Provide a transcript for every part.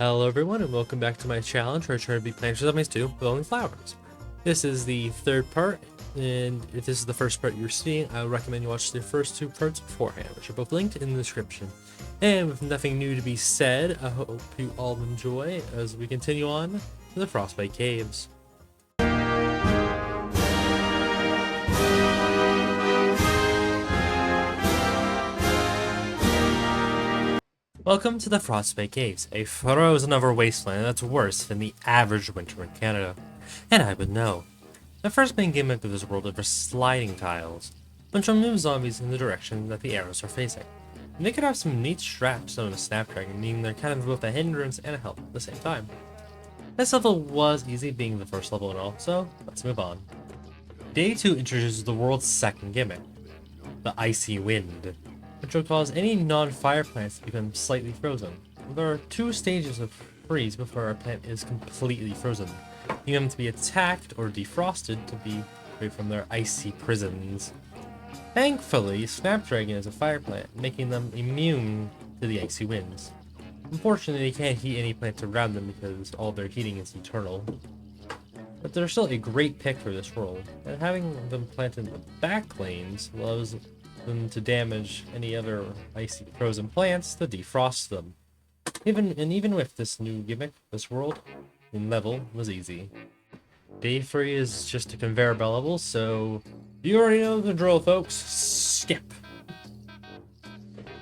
Hello everyone and welcome back to my challenge where I try to beat Plants vs. Zombies 2 with only flowers. This is the third part, and if this is the first part you're seeing, I would recommend you watch the first two parts beforehand, which are both linked in the description. And with nothing new to be said, I hope you all enjoy as we continue on to the Frostbite Caves. Welcome to the Frostbite Caves, a frozen over wasteland that's worse than the average winter in Canada. And I would know. The first main gimmick of this world are sliding tiles, which will move zombies in the direction that the arrows are facing. And they could have some neat straps on a Snapdragon, meaning they're kind of both a hindrance and a help at the same time. This level was easy, being the first level and all, so let's move on. Day 2 introduces the world's second gimmick, the Icy Wind, which will cause any non-fire plants to become slightly frozen. There are two stages of freeze before a plant is completely frozen, needing them to be attacked or defrosted to be free from their icy prisons. Thankfully, Snapdragon is a fire plant, making them immune to the icy winds. Unfortunately, they can't heat any plants around them because all their heating is eternal. But they're still a great pick for this world, and having them planted in the back lanes allows them to damage any other icy frozen plants to defrost them. Even with this new gimmick, this world in level was easy. Day 3 is just a conveyor belt level, so you already know the drill, folks. Skip.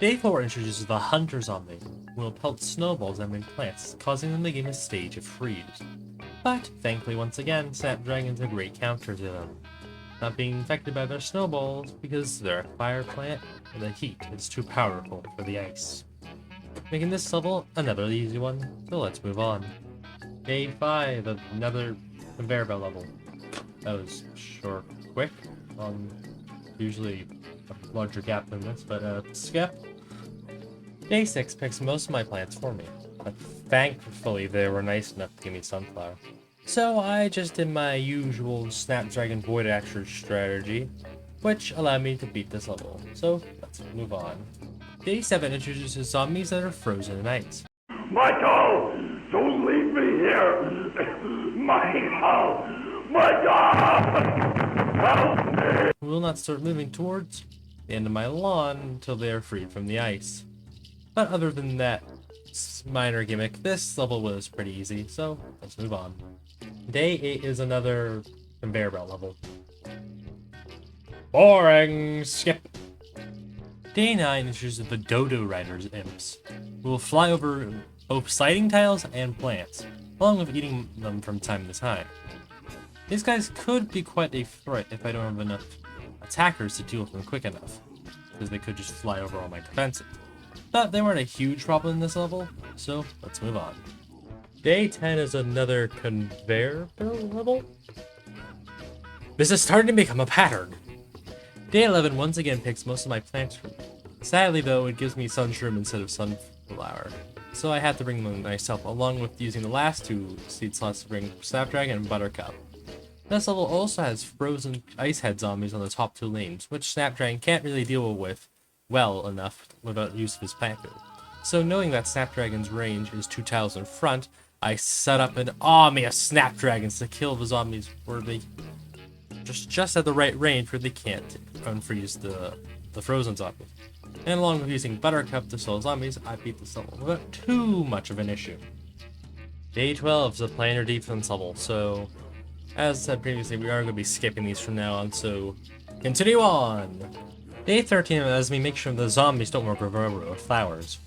Day 4 introduces the Hunter Zombie, who will pelt snowballs at main plants, causing them to gain a stage of freeze. But thankfully, once again, Snapdragon's a great counter to them, not being infected by their snowballs because they're a fire plant and the heat is too powerful for the ice. Making this level another easy one, so let's move on. Day 5, another conveyor belt level. That was short, quick, usually a larger gap than this, but skip. Day 6 picks most of my plants for me, but thankfully they were nice enough to give me sunflower. So I just did my usual Snapdragon Void Action strategy, which allowed me to beat this level. So let's move on. Day 7 introduces zombies that are frozen in ice. Michael! Don't leave me here! Michael! Michael! Help me! Who will not start moving towards the end of my lawn until they are freed from the ice. But other than that minor gimmick, this level was pretty easy, so let's move on. Day 8 is another conveyor belt level. Boring! Skip! Day 9 introduces the Dodo Riders imps, who will fly over both sliding tiles and plants, along with eating them from time to time. These guys could be quite a threat if I don't have enough attackers to deal with them quick enough, because they could just fly over all my defenses. But they weren't a huge problem in this level, so let's move on. Day 10 is another conveyor belt level? This is starting to become a pattern. Day 11 once again picks most of my plants for me. Sadly though, it gives me sunshroom instead of sunflower, so I had to bring them myself, along with using the last two seed slots to bring Snapdragon and Buttercup. This level also has frozen ice head zombies on the top two lanes, which Snapdragon can't really deal with well enough without use of his plant food. So knowing that Snapdragon's range is 2 tiles in front, I set up an army of Snapdragons to kill the zombies where they just at the right range where they can't unfreeze the frozen zombies. And along with using Buttercup to slow zombies, I beat this level without too much of an issue. Day 12 is a planar defense level, so as said previously, we are going to be skipping these from now on, so continue on! Day 13 has me make sure the zombies don't work over with flowers.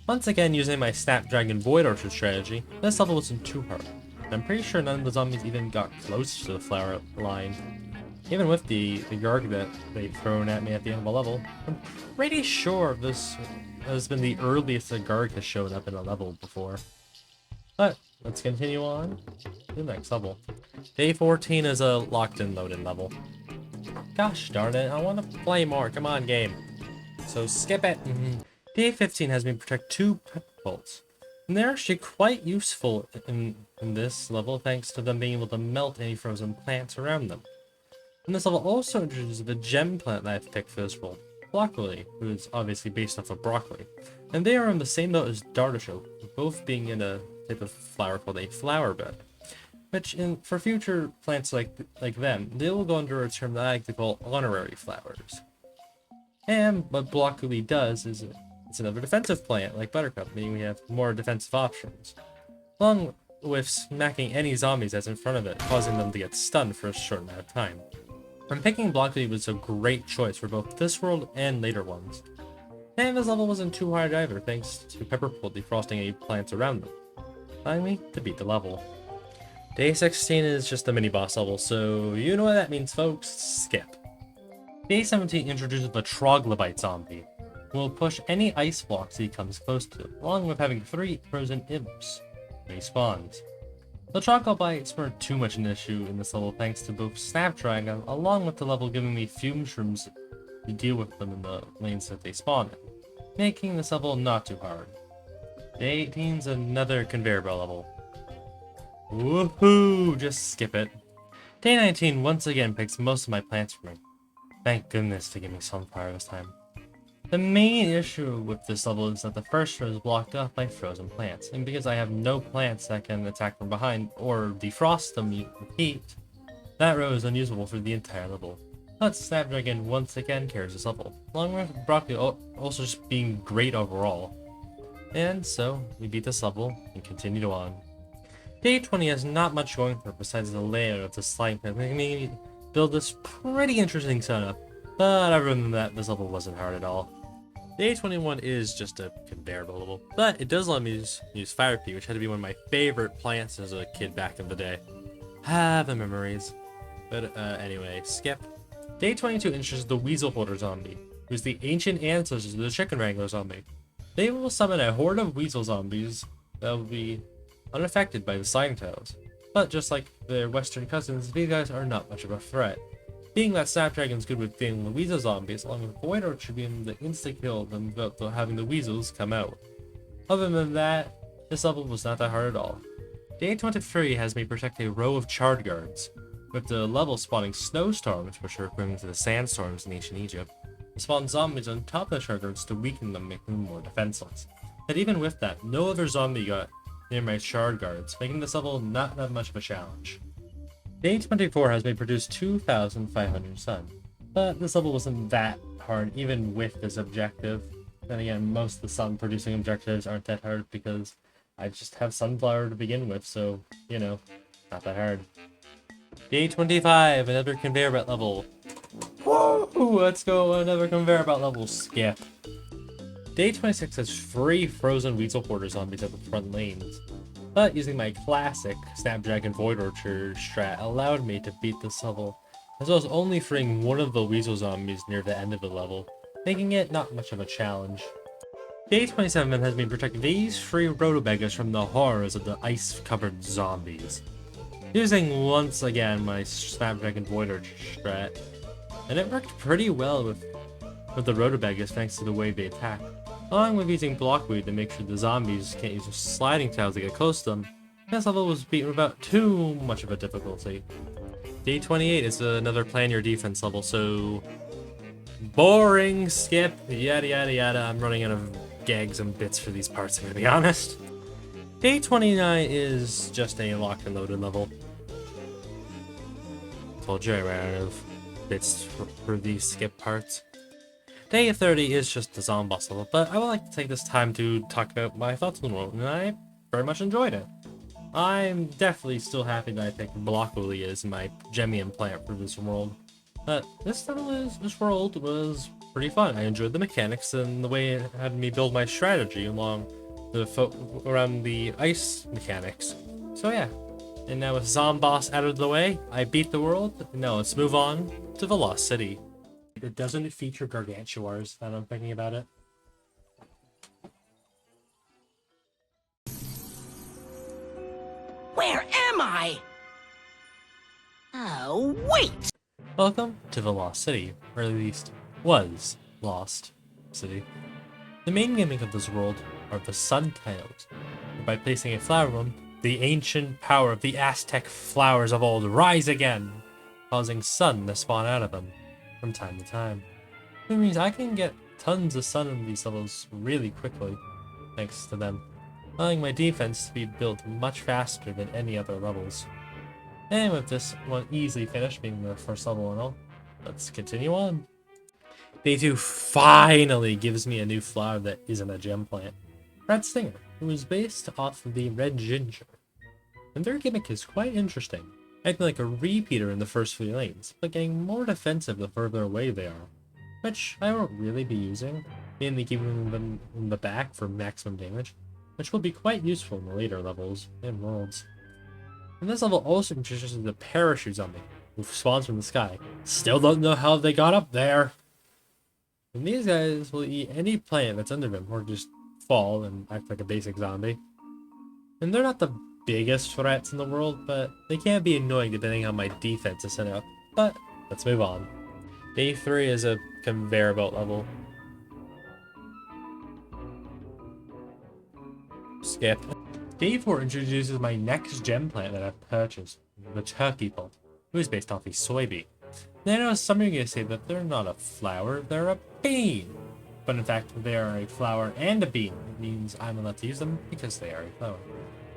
Once again, using my Snapdragon Void Orchard strategy, this level wasn't too hard. I'm pretty sure none of the zombies even got close to the flower line. Even with the Garg that they've thrown at me at the end of the level, I'm pretty sure this has been the earliest a Garg has shown up in a level before. But let's continue on to the next level. Day 14 is a locked-in loaded level. Gosh darn it, I want to play more. Come on, game. So skip it. Day 15 has me protect 2 pep bolts, and they're actually quite useful in this level thanks to them being able to melt any frozen plants around them. And this level also introduces the gem plant that I've picked for this world, Broccoli, who is obviously based off of broccoli. And they are on the same note as Dartichoke, both being in a type of flower called a flower bed, which for future plants like them, they will go under a term that I like to call honorary flowers. And what broccoli does is it's another defensive plant like buttercup, meaning we have more defensive options, along with smacking any zombies that's in front of it, causing them to get stunned for a short amount of time. And picking broccoli was a great choice for both this world and later ones. And this level wasn't too hard either, thanks to Pepperpool defrosting any plants around them, allowing me to beat the level. Day 16 is just a mini-boss level, so you know what that means, folks. Skip. Day 17 introduces the Troglodyte zombie, who will push any ice blocks he comes close to, along with having 3 frozen imps when he spawns. The Troglodytes weren't too much an issue in this level thanks to both Snapdragon, along with the level giving me fume shrooms to deal with them in the lanes that they spawn in, making this level not too hard. Day 18 is another conveyor belt level. Woohoo! Just skip it. Day 19 once again picks most of my plants for me. Thank goodness to give me Sunfire this time. The main issue with this level is that the first row is blocked off by frozen plants, and because I have no plants that can attack from behind or defrost them with heat, that row is unusable for the entire level. But Snapdragon once again carries this level, along with Broccoli also just being great overall. And so, we beat this level and continue on. Day 20 has not much going for it besides the layout of the slime pit, making me build this pretty interesting setup, but other than that, this level wasn't hard at all. Day 21 is just a conveyor belt level, but it does let me use Fire Pea, which had to be one of my favorite plants as a kid back in the day. The memories. But anyway, skip. Day 22 introduces the Weasel Holder zombie, who's the ancient ancestors of the Chicken Wrangler zombie. They will summon a horde of weasel zombies that will be unaffected by the slime tiles. But just like their western cousins, these guys are not much of a threat. Being that Snapdragon's good with dealing with weasel zombies, along with Void Orchard being the insta-kill them without having the weasels come out. Other than that, this level was not that hard at all. Day 23 has me protect a row of Charred Guards, with the level spawning snowstorms, which are equivalent to the sandstorms in ancient Egypt, and spawn zombies on top of the Charred Guards to weaken them, making them more defenseless. And even with that, no other zombie got near my Charred Guards, making this level not that much of a challenge. Day 24 has me produce 2,500 sun, but this level wasn't that hard even with this objective. Then again, most of the sun producing objectives aren't that hard because I just have sunflower to begin with, so, you know, not that hard. Day 25, another conveyor belt level. Woo! Let's go, another conveyor belt level. Skip. Day 26 has 3 frozen weasel hoarder zombies at the front lanes, but using my classic Snapdragon Void Orchard strat allowed me to beat this level, as well as only freeing one of the weasel zombies near the end of the level, making it not much of a challenge. Day 27 has me protect these 3 Rotobegas from the horrors of the ice-covered zombies, using once again my Snapdragon Void Orchard strat, and it worked pretty well with the Rotobegas thanks to the way they attack, along with using Blockweed to make sure the zombies can't use sliding tiles to get close to them. This level was beaten without too much of a difficulty. Day 28 is another plan your defense level, so boring, skip, yada yada yada. I'm running out of gags and bits for these parts, I'm gonna be honest. Day 29 is just a locked and loaded level. Told you I ran out of bits for these skip parts. Day 30 is just the zombie boss level, but I would like to take this time to talk about my thoughts on the world, and I very much enjoyed it. I'm definitely still happy that I picked Blockwoolly as my Gemium plant for this world. But this world was pretty fun. I enjoyed the mechanics and the way it had me build my strategy along around the ice mechanics. So yeah. And now with Zomboss out of the way, I beat the world. Now let's move on to VODS City. It doesn't feature Gargantuars, now that I'm thinking about it. Where am I? Oh, wait! Welcome to VODS City, or at least was Lost City. The main gimmick of this world are the sun tiles, where by placing a flower on them, the ancient power of the Aztec flowers of old rise again, causing sun to spawn out of them from time to time. Which means I can get tons of sun in these levels really quickly, thanks to them. allowing my defense to be built much faster than any other levels. And with this one easily finished, being the first level and all, let's continue on. Day 2 finally gives me a new flower that isn't a gem plant. Red Stinger, who is based off of the Red Ginger. And their gimmick is quite interesting, acting like a repeater in the first few lanes, but getting more defensive the further away they are, which I won't really be using, mainly keeping them in the back for maximum damage, which will be quite useful in the later levels and worlds. And this level also introduces the parachute zombie, who spawns from the sky. Still don't know how they got up there. And these guys will eat any plant that's under them, or just fall and act like a basic zombie. And they're not the biggest threats in the world, but they can be annoying depending on how my defense is set up. But let's move on. Day 3 is a conveyor belt level. Skip. Day 4 introduces my next gem plant that I've purchased, the turkey pulp, who is based off a soybean. Now I know some of you guys say that they're not a flower, they're a bean. But in fact, they are a flower and a bean. It means I'm allowed to use them because they are a flower.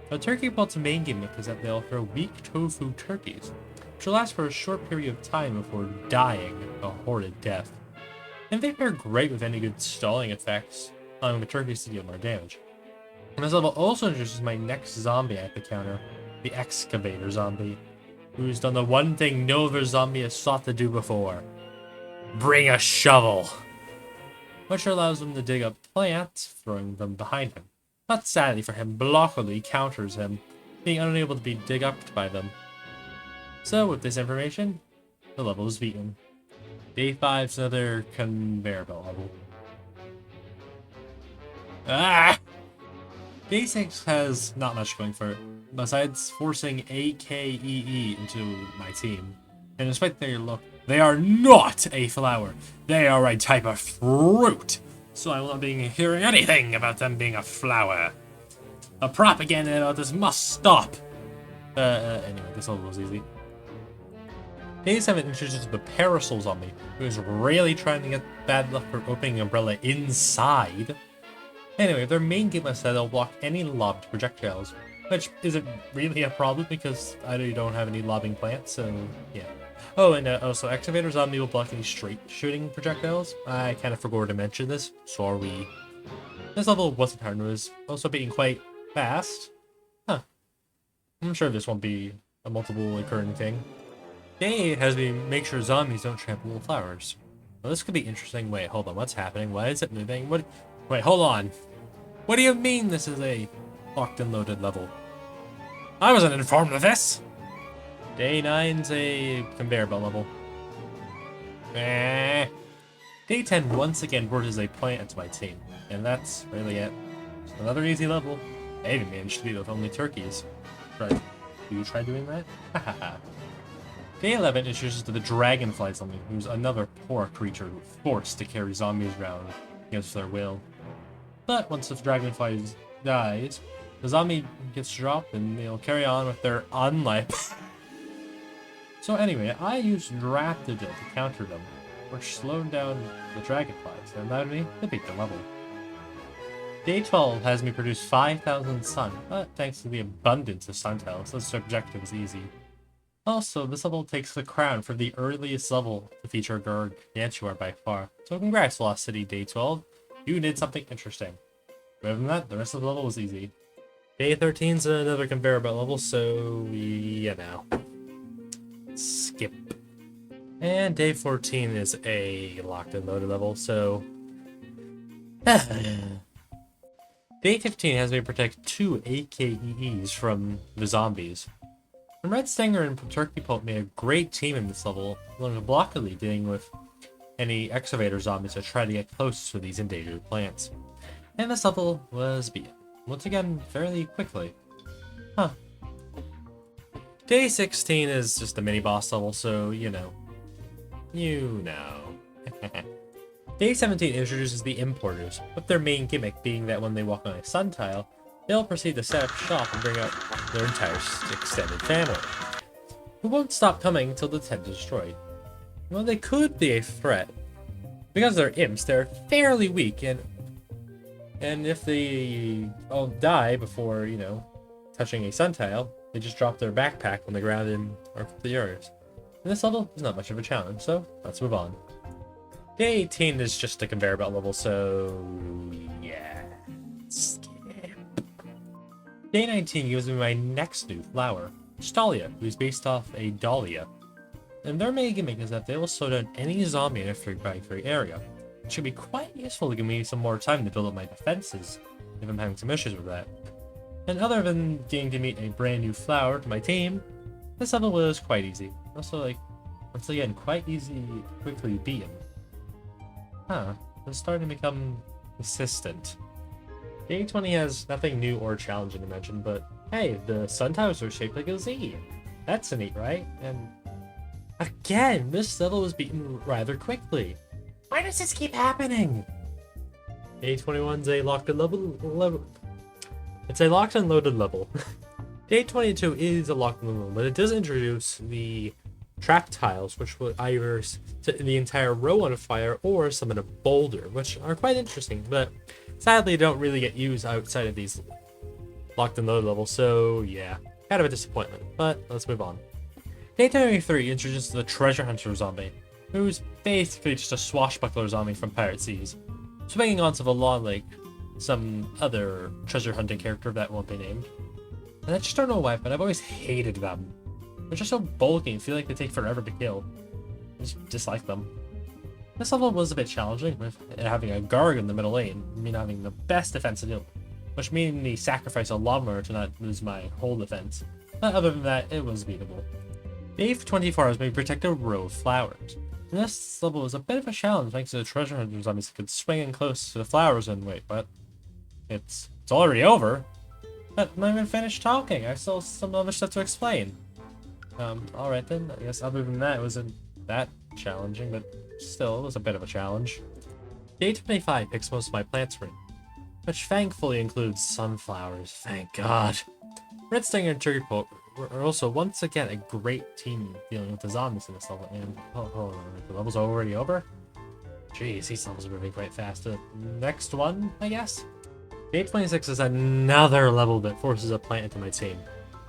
The turkey pulp's main gimmick is that they'll throw weak tofu turkeys, which will last for a short period of time before dying a horrid death. And they pair great with any good stalling effects, allowing the turkeys to deal more damage. And this level also introduces my next zombie at the counter, the excavator zombie, who's done the one thing no other zombie has sought to do before. Bring a shovel! Which allows him to dig up plants, throwing them behind him. But sadly for him, Blockily counters him, being unable to be dig up by them. So with this information, the level is beaten. Day 5 is another conveyor belt level. Ah! Day 6 has not much going for it, besides forcing AKEE into my team. And despite their look, they are not a flower. They are a type of fruit. So I will not be hearing anything about them being a flower. The propaganda about this must stop. Anyway, this level was easy. Day 7 introduces the Parasol Zombie, who is really trying to get bad luck for opening an umbrella inside. Anyway, their main gimmick is that they'll block any lobbed projectiles, which isn't really a problem because I don't have any lobbing plants, so yeah. Oh, and also, Excavator Zombie will block any straight shooting projectiles. I kind of forgot to mention this, sorry. This level wasn't hard, it was also being quite fast. Huh. I'm sure this won't be a multiple occurring thing. Day 8 has me make sure zombies don't trample the flowers. Well, this could be interesting. Wait, hold on, what's happening? Why is it moving? What? Wait, hold on. What do you mean this is a locked and loaded level? I wasn't informed of this! Day 9's a conveyor belt level. Day 10 once again forces a plant into my team, and that's really it. Just another easy level. I even managed to beat with only turkeys. Right. Do you try doing that? Hahaha. Day 11 introduces to the Dragonfly Zombie, who's another poor creature who's forced to carry zombies around against their will. But once the Dragonfly dies, the zombie gets dropped and they'll carry on with their unlife. So anyway, I used Raptidil to counter them, which slowed down the Dragonflies and allowed me to beat the level. Day 12 has me produce 5,000 sun, but thanks to the abundance of sun tiles, this objective is easy. Also, this level takes the crown for the earliest level to feature Gargantuar by far. So congrats, Lost City Day 12. You did something interesting. Other than that, the rest of the level was easy. Day 13's another conveyor belt level, so you know. Skip. And day 14 is a locked and loaded level, so... Day 15 has me protect 2 AKEEs from the zombies. And Red Stinger and Turkey Pulp made a great team in this level, along with Blockily dealing with any excavator zombies that try to get close to these endangered plants. And this level was beaten, once again, fairly quickly. Huh. Day 16 is just a mini-boss level, so you know. You know. Day 17 introduces the Importers, with their main gimmick being that when they walk on a sun tile, they'll proceed to set up shop and bring out their entire extended family, who won't stop coming until the tent is destroyed. Well, they could be a threat. Because they're imps, they're fairly weak, and And if they all die before, you know, touching a sun tile, they just drop their backpack on the ground and are completely areas. And this level is not much of a challenge, so let's move on. Day 18 is just a conveyor belt level, so yeah. Skip. Day 19 gives me my next new flower, Stalia, who's based off a dahlia. And their main gimmick is that they will slow down any zombie in a free area. It should be quite useful to give me some more time to build up my defenses, if I'm having some issues with that. And other than getting to meet a brand new flower to my team, this level was quite easy. Also, like, once again, quite easy, quickly beaten. Huh, it's starting to become consistent. Day 20 has nothing new or challenging to mention, but hey, the sun towers are shaped like a Z. That's neat, right? And again, this level was beaten rather quickly. Why does this keep happening? Day 21's a locked and level. It's a locked and loaded level. Day 22 is a locked and loaded level, but it does introduce the trap tiles, which will either set the entire row on fire or summon a boulder, which are quite interesting, but sadly don't really get used outside of these locked and loaded levels, so yeah, kind of a disappointment, but let's move on. Day 23 introduces the treasure hunter zombie, who's basically just a swashbuckler zombie from Pirate Seas, swinging onto the lawn like some other treasure hunting character that won't be named. And I just don't know why, but I've always hated them. They're just so bulky and feel like they take forever to kill. I just dislike them. This level was a bit challenging, with it having a Garg in the middle lane, me not having the best defense to deal with, which made me sacrifice a lawnmower to not lose my whole defense. But other than that, it was beatable. Day 24 has me protect a row of flowers. And this level was a bit of a challenge thanks to the treasure hunter zombies that could swing in close to the flowers and wait, what? It's already over? But I'm not even finished talking, I still have some other stuff to explain. Alright then, I guess other than that, it wasn't that challenging, but still, it was a bit of a challenge. Day 25 picks most of my plant spring, which thankfully includes sunflowers, thank god. Red Stinger and Turkey Poke are also once again a great team dealing with the zombies in this level, and the level's already over? Jeez, these levels are moving quite fast. The next one, I guess? Day 26 is another level that forces a plant into my team.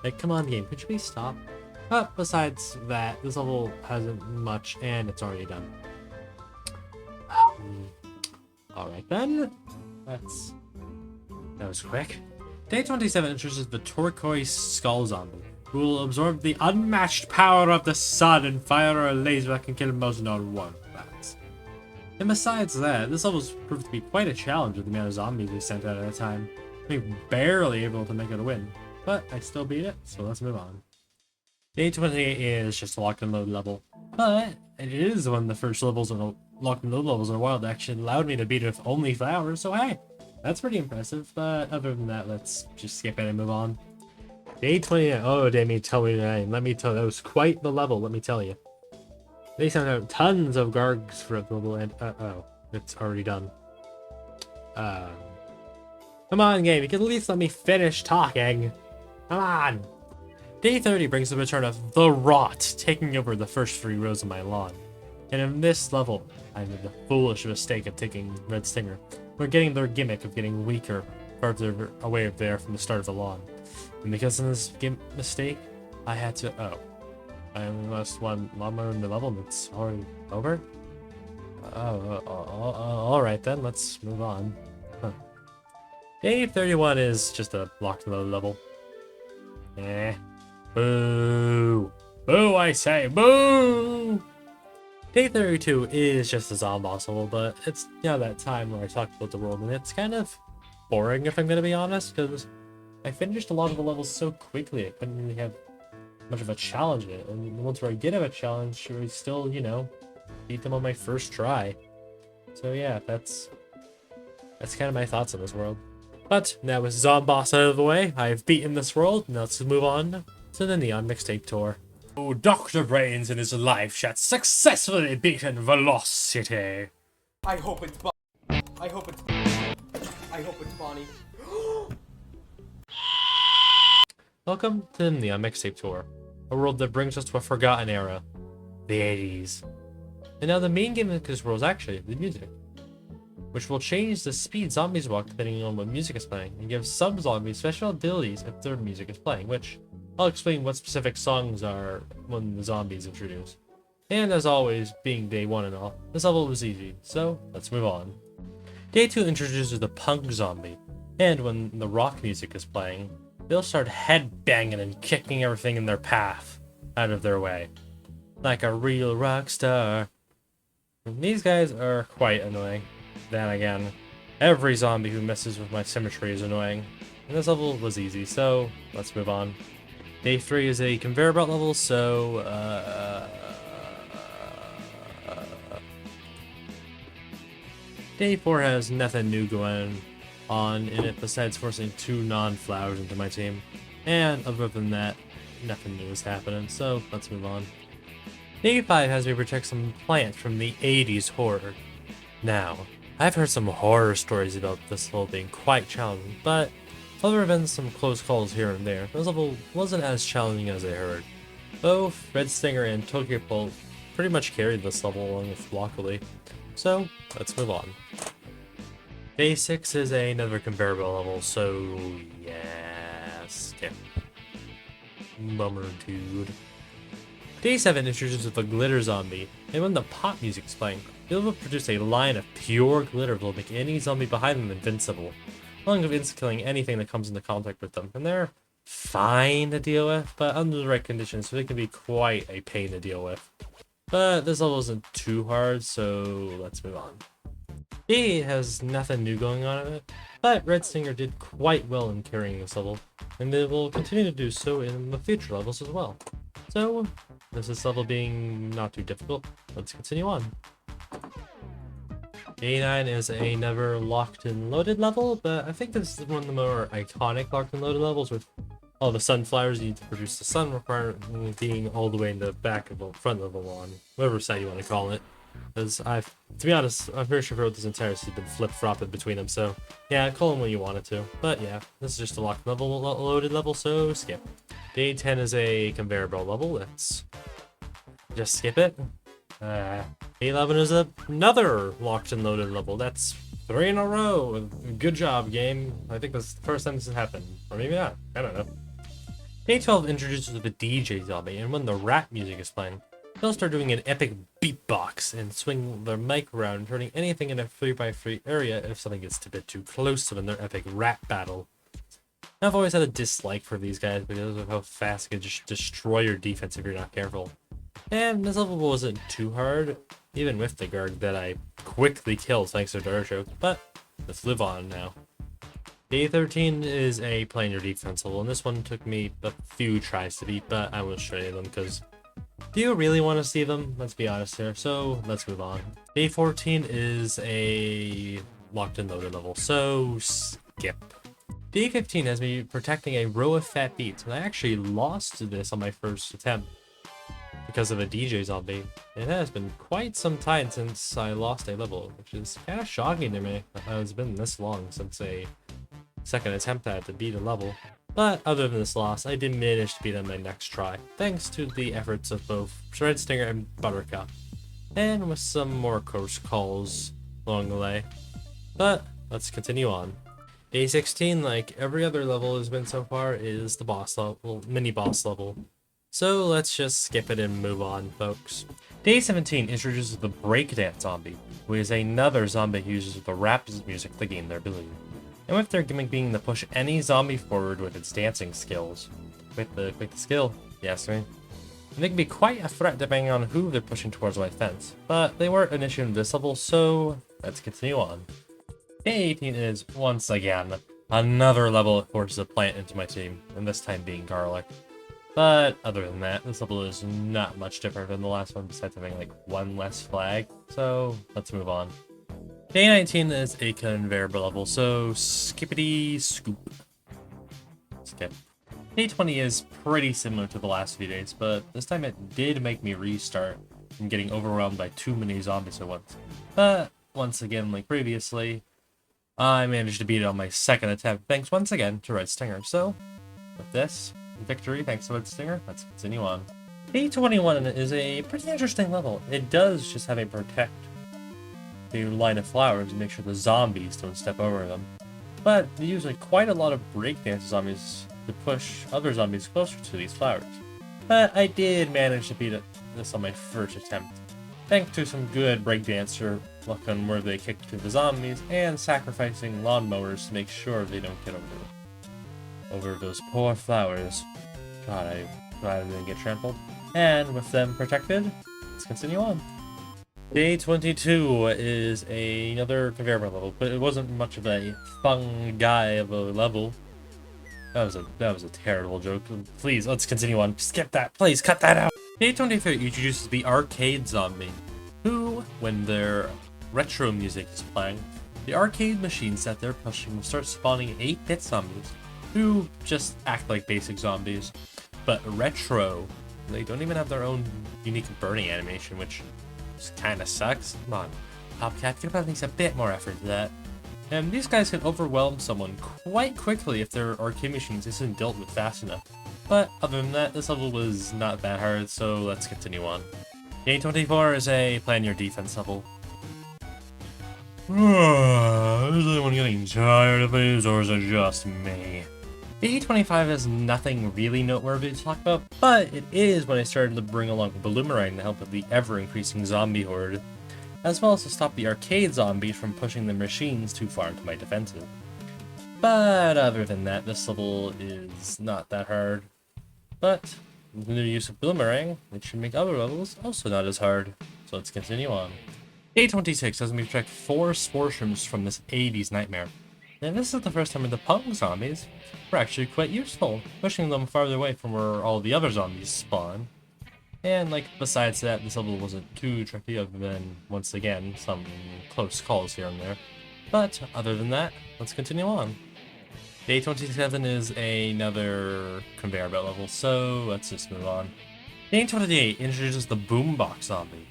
Like, come on game, could you please stop? But besides that, this level hasn't much, and it's already done. Alright then. That was quick. Day 27 introduces the Turquoise Skull Zombie, who will absorb the unmatched power of the sun and fire a laser that can kill most non-one bats. And besides that, this level's proved to be quite a challenge with the amount of zombies we sent out at a time. We were barely able to make it a win, but I still beat it, so let's move on. Day 28 is just a lock and load level, but it is one of the first levels in a lock and load levels in a while that actually allowed me to beat it with only flowers, so hey, that's pretty impressive. But other than that, let's just skip it and move on. Day 29, oh damn, let me tell you, that was quite the level, let me tell you. They sent out tons of Gargs for the level, and oh, it's already done. Come on game, you can at least let me finish talking. Come on. Day 30 brings the return of the Rot, taking over the first 3 rows of my lawn. And in this level, I made the foolish mistake of taking Red Stinger. We're getting their gimmick of getting weaker farther away up there from the start of the lawn. And because of this mistake, I had to, I only lost one lawnmower in the level and it's already over? Alright then, let's move on. Huh. Day 31 is just a locked and load level. Eh. Boo! Boo, I say! Boo! Day 32 is just a zombie boss level, but it's, you know, that time where I talked about the world, and it's kind of boring if I'm gonna be honest, because I finished a lot of the levels so quickly, I couldn't really have much of a challenge in it, and the ones where I did have a challenge, I still, you know, beat them on my first try. So yeah, that's kind of my thoughts on this world. But now with Zomboss out of the way, I've beaten this world, now let's move on to the Neon Mixtape Tour. Oh, Dr. Brains in his live chat successfully beaten Velocity. I hope it's Bonnie. Welcome to the Neon Mixtape Tour, a world that brings us to a forgotten era, the 80s. And now the main game of this world is actually the music. which will change the speed zombies walk depending on what music is playing, and give some zombies special abilities if their music is playing, which I'll explain what specific songs are when the zombies introduce. And as always, being day 1 and all, this level was easy, so let's move on. Day 2 introduces the punk zombie, and when the rock music is playing, they'll start headbanging and kicking everything in their path out of their way, like a real rock star. And these guys are quite annoying. Then again, every zombie who messes with my symmetry is annoying, and this level was easy, so let's move on. Day 3 is a conveyor belt level, so Day 4 has nothing new going on in it besides forcing 2 non-flowers into my team. And other than that, nothing new is happening, so let's move on. Day 5 has me protect some plants from the 80s horror. Now, I've heard some horror stories about this level being quite challenging, but other than some close calls here and there, this level wasn't as challenging as I heard. Both Red Stinger and Tokyo Pole pretty much carried this level along with Locally. So, let's move on. Day 6 is another conveyor belt level, so yeah, skip. Bummer, dude. Day 7 introduces the glitter zombie, and when the pop music's playing, it will produce a line of pure glitter that will make any zombie behind them invincible, along with insta-killing anything that comes into contact with them. And they're fine to deal with, but under the right conditions, so they can be quite a pain to deal with. But this level isn't too hard, so let's move on. Day 8 has nothing new going on in it, but Red Stinger did quite well in carrying this level, and they will continue to do so in the future levels as well. So, this level being not too difficult, let's continue on. Day 9 is another locked and loaded level, but I think this is one of the more iconic locked and loaded levels with all the sunflowers you need to produce the sun requirement being all the way in the back of the front of the lawn, whatever side you want to call it. Because to be honest, I'm pretty sure throughout this entire season been flip-flopping between them, so yeah, call them when you wanted to. But yeah, this is just a locked level, loaded level, so skip. Day 10 is a conveyor belt level, let's just skip it. Day 11 is another locked and loaded level, that's 3 in a row. Good job, game. I think that's the first time this has happened, or maybe not, I don't know. Day 12 introduces the DJ zombie, and when the rap music is playing, they'll start doing an epic beatbox and swing their mic around, turning anything in a 3x3 area if something gets a bit too close to them in their epic rap battle. I've always had a dislike for these guys because of how fast they can just destroy your defense if you're not careful. And this level wasn't too hard, even with the guard that I quickly killed thanks to Darchoke, but let's live on now. Day 13 is a playing your defense level, and this one took me a few tries to beat, but I won't show you them because do you really want to see them? Let's be honest here, so let's move on. Day 14 is a locked and loaded level, so skip. Day 15 has me protecting a row of fat beats, and I actually lost this on my first attempt because of a DJ zombie. It has been quite some time since I lost a level, which is kind of shocking to me. It's been this long since a second attempt at to beat a level. But other than this loss, I did manage to beat on my next try, thanks to the efforts of both Red Stinger and Buttercup, and with some more close calls along the way. But let's continue on. Day 16, like every other level has been so far, is the boss level, mini boss level. So let's just skip it and move on, folks. Day 17 introduces the breakdance zombie, who is another zombie who uses the rap music to gain their ability. And with their gimmick being to push any zombie forward with its dancing skills. Quick the skill, yes, right? And they can be quite a threat depending on who they're pushing towards my fence, but they weren't an issue in this level, so let's continue on. Day 18 is, once again, another level that forces a plant into my team, and this time being garlic. But other than that, this level is not much different than the last one besides having like one less flag, so let's move on. Day 19 is a conveyor belt level, so skippity scoop. Skip. Day 20 is pretty similar to the last few days, but this time it did make me restart from getting overwhelmed by too many zombies at once. But once again, like previously, I managed to beat it on my second attempt, thanks once again to Red Stinger. So, with this victory, thanks to Red Stinger, let's continue on. Day 21 is a pretty interesting level. It does just have a protect the line of flowers and make sure the zombies don't step over them. But they use quite a lot of breakdance zombies to push other zombies closer to these flowers. But I did manage to beat this on my first attempt, thanks to some good breakdancer luck on where they kicked to the zombies and sacrificing lawnmowers to make sure they don't get over those poor flowers. God, I'm glad I didn't get trampled. And with them protected, let's continue on. Day 22 is another conveyor belt level, but it wasn't much of a fun guy of a level. That was a terrible joke. Please, let's continue on. Skip that. Please, cut that out. Day 23 introduces the arcade zombie, who, when their retro music is playing, the arcade machines that they're pushing will start spawning 8-bit zombies, who just act like basic zombies. But retro, they don't even have their own unique burning animation, which just kind of sucks. Come on, Popcat, give at least a bit more effort to that. And these guys can overwhelm someone quite quickly if their arcade machines isn't dealt with fast enough. But other than that, this level was not that hard, so let's continue on. Day 24 is a plan your defense level. Is anyone getting tired of these, or is it just me? Day 25 has nothing really noteworthy to talk about, but it is when I started to bring along the Bloomerang to help with the ever-increasing zombie horde, as well as to stop the arcade zombies from pushing the machines too far into my defensive. But other than that, this level is not that hard. But with the use of Bloomerang, it should make other levels also not as hard. So let's continue on. Day 26 has me protect 4 spore shrooms from this 80s nightmare. And this is the first time the punk zombies were actually quite useful, pushing them farther away from where all the other zombies spawn. And besides that, this level wasn't too tricky other than, once again, some close calls here and there. But other than that, let's continue on. Day 27 is another conveyor belt level, so let's just move on. Day 28 introduces the boombox zombie,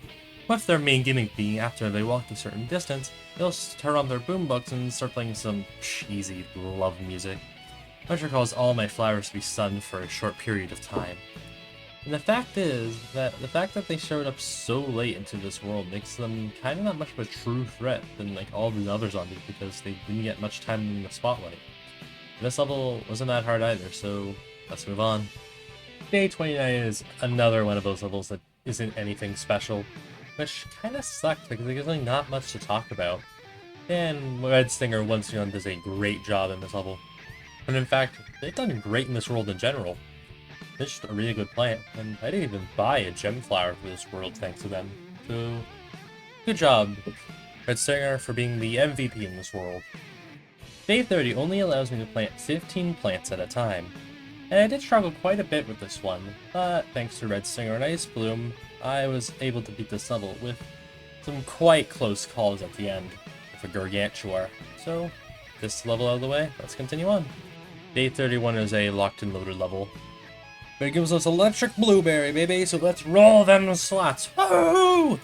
with their main gimmick being after they walk a certain distance, they'll turn on their boombox and start playing some cheesy love music, which recalls all my flowers to be stunned for a short period of time. And the fact is that the fact that they showed up so late into this world makes them kind of not much of a true threat than all the other zombies, because they didn't get much time in the spotlight. This level wasn't that hard either, so let's move on. Day 29 is another one of those levels that isn't anything special, which kind of sucks because there's really not much to talk about. And Red Stinger once again does a great job in this level. And in fact, they've done great in this world in general. It's just a really good plant, and I didn't even buy a gem flower for this world thanks to them. So, good job, Red Stinger, for being the MVP in this world. Day 30 only allows me to plant 15 plants at a time, and I did struggle quite a bit with this one, but thanks to Red Stinger and Ice Bloom, I was able to beat this level with some quite close calls at the end with a Gargantua. So, this level out of the way, let's continue on. Day 31 is a locked and loaded level. But it gives us electric blueberry, baby, so let's roll them slots. Woo!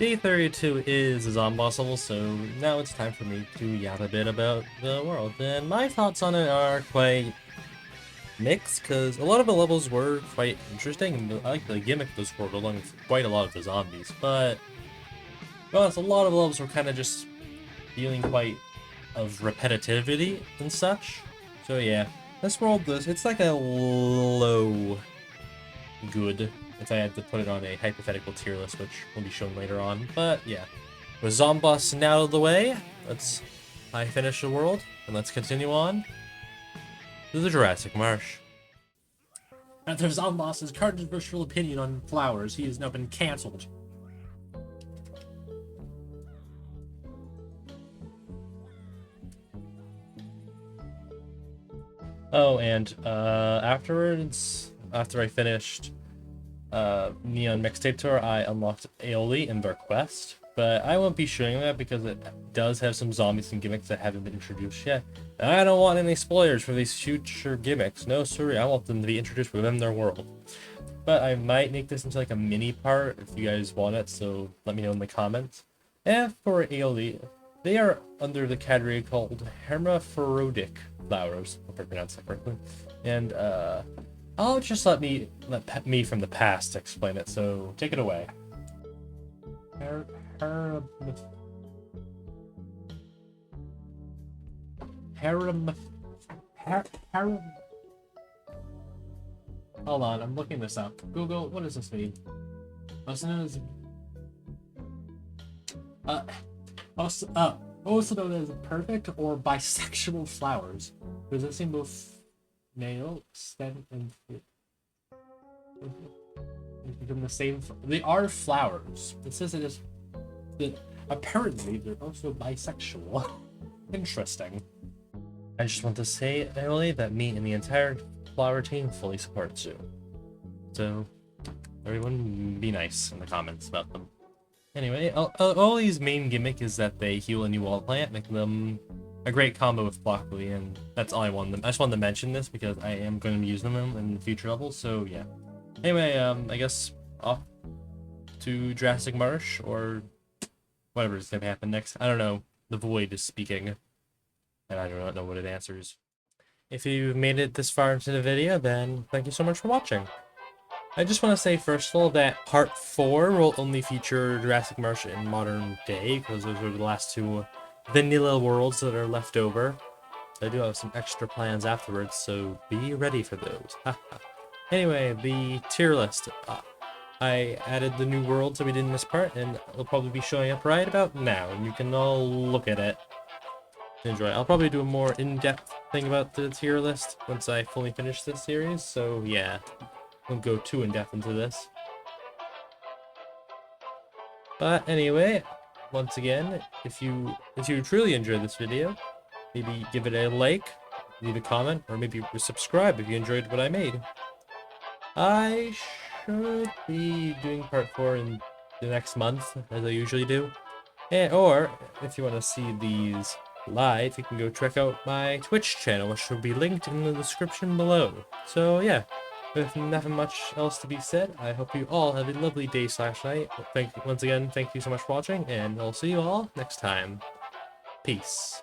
Day 32 is a zombie boss level, so now it's time for me to yap a bit about the world. And my thoughts on it are quite mixed, because a lot of the levels were quite interesting, and I like the gimmick of this world along with quite a lot of the zombies. But, well, a lot of the levels were kind of just feeling quite of repetitivity and such. So yeah, this world, it's like a low good, if I had to put it on a hypothetical tier list, which will be shown later on. But yeah, with Zomboss now out of the way, I finish the world, and let's continue on to the Jurassic Marsh. After Zomboss's controversial opinion on flowers, he has now been cancelled. Oh, and afterwards, after I finished Neon Mixtape Tour, I unlocked Aloe and Aloe Quest, but I won't be showing that because it does have some zombies and gimmicks that haven't been introduced yet. And I don't want any spoilers for these future gimmicks. No, sorry, I want them to be introduced within their world. But I might make this into a mini part if you guys want it, so let me know in the comments. And for Aloe, they are under the category called hermaphrodite flowers, if I pronounce that correctly. And I'll just let me from the past explain it, so take it away. Harem. Harem. Hold on, I'm looking this up. Google, what does this mean? Also known as also known as perfect or bisexual flowers. Possessing both male, stem, and from the same. They are flowers. It says it is. Apparently, they're also bisexual. Interesting. I just want to say, Emily, that me and the entire flower team fully supports you. So, everyone be nice in the comments about them. Anyway, all these main gimmick is that they heal a new wall plant, making them a great combo with broccoli, and that's all I wanted them. I just wanted to mention this because I am going to be using them in future levels, so yeah. Anyway, I guess off to Jurassic Marsh, or whatever is going to happen next. I don't know. The void is speaking, and I do not know what it answers. If you've made it this far into the video, then thank you so much for watching. I just want to say, first of all, that Part 4 will only feature Jurassic Marsh in modern day, because those are the last two vanilla worlds that are left over. I do have some extra plans afterwards, so be ready for those. Anyway, the tier list. I added the new worlds that we did in this part, and it'll probably be showing up right about now, and you can all look at it. Enjoy. I'll probably do a more in-depth thing about the tier list once I fully finish this series, so yeah. Won't go too in-depth into this. But anyway, once again, if you truly enjoyed this video, maybe give it a like, leave a comment, or maybe subscribe if you enjoyed what I made. I should be doing part 4 in the next month, as I usually do. Or, if you want to see these live, you can go check out my Twitch channel, which will be linked in the description below. So yeah. With nothing much else to be said, I hope you all have a lovely day/night. Once again, thank you so much for watching, and I'll see you all next time. Peace.